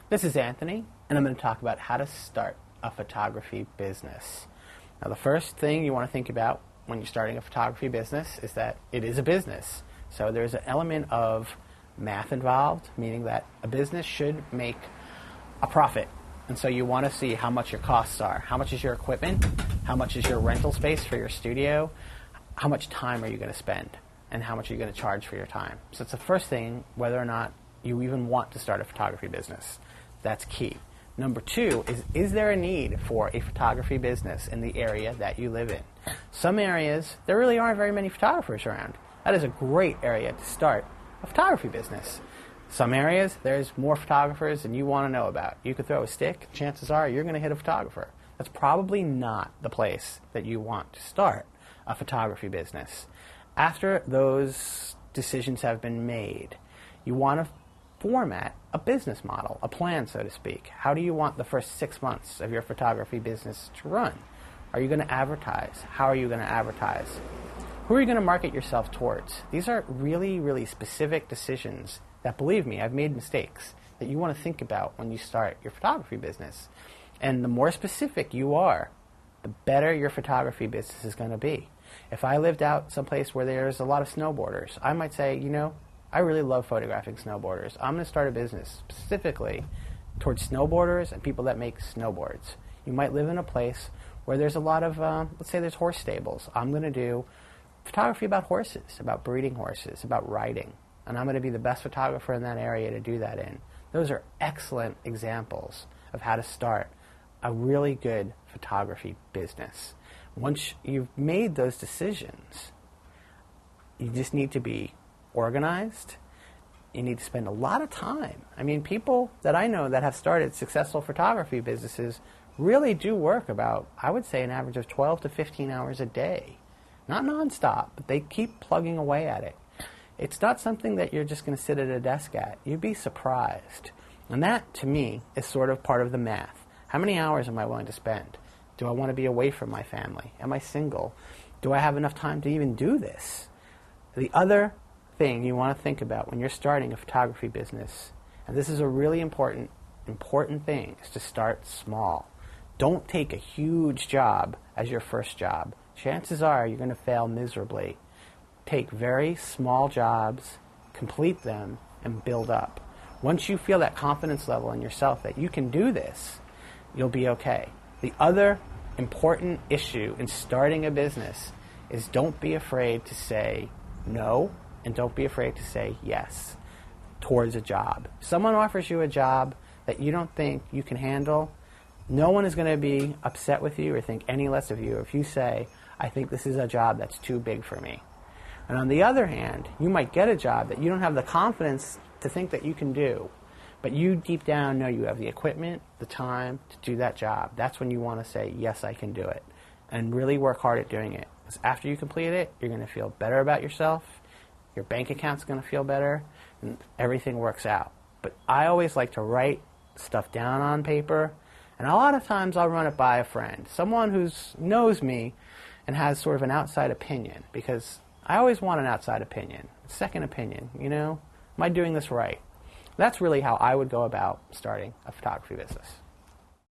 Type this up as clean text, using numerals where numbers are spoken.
This is Anthony, and I'm going to talk about how to start a photography business. Now, the first thing you want to think about when you're starting a photography business is that it is a business. So there's an element of math involved, meaning that a business should make a profit. And so you want to see how much your costs are. How much is your equipment? How much is your rental space for your studio? How much time are you going to spend? And how much are you going to charge for your time? So it's the first thing, whether or not you even want to start a photography business. That's key. Number two is there a need for a photography business in the area that you live in? Some areas, there really aren't very many photographers around. That is a great area to start a photography business. Some areas, there's more photographers than you want to know about. You could throw a stick, chances are you're going to hit a photographer. That's probably not the place that you want to start a photography business. After those decisions have been made, you want to format a business model, a plan, so to speak. How do you want the first 6 months of your photography business to run? Are you going to advertise? How are you going to advertise? Who are you going to market yourself towards? These are really, really specific decisions that, believe me, I've made mistakes that you want to think about when you start your photography business. And the more specific you are, the better your photography business is going to be. If I lived out someplace where there's a lot of snowboarders, I might say, I really love photographing snowboarders. I'm going to start a business specifically towards snowboarders and people that make snowboards. You might live in a place where there's a lot of, let's say there's horse stables. I'm going to do photography about horses, about breeding horses, about riding. And I'm going to be the best photographer in that area to do that in. Those are excellent examples of how to start a really good photography business. Once you've made those decisions, you just need to be organized. You need to spend a lot of time. I mean, people that I know that have started successful photography businesses really do work about, I would say, an average of 12 to 15 hours a day. Not nonstop, but they keep plugging away at it. It's not something that you're just going to sit at a desk at. You'd be surprised. And that, to me, is sort of part of the math. How many hours am I willing to spend? Do I want to be away from my family? Am I single? Do I have enough time to even do this? The other thing you want to think about when you're starting a photography business, and this is a really important thing, is to start small. Don't take a huge job as your first job. Chances are you're going to fail miserably. Take very small jobs, complete them, and build up. Once you feel that confidence level in yourself that you can do this, you'll be okay. The other important issue in starting a business is don't be afraid to say no, and don't be afraid to say yes towards a job. If someone offers you a job that you don't think you can handle, no one is going to be upset with you or think any less of you if you say, I think this is a job that's too big for me. And on the other hand, you might get a job that you don't have the confidence to think that you can do, but you deep down know you have the equipment, the time to do that job. That's when you want to say, yes, I can do it, and really work hard at doing it. Because after you complete it, you're going to feel better about yourself, your bank account's going to feel better, and everything works out. But I always like to write stuff down on paper, and a lot of times I'll run it by a friend, someone who knows me and has sort of an outside opinion, because I always want an outside opinion, a second opinion, am I doing this right? That's really how I would go about starting a photography business.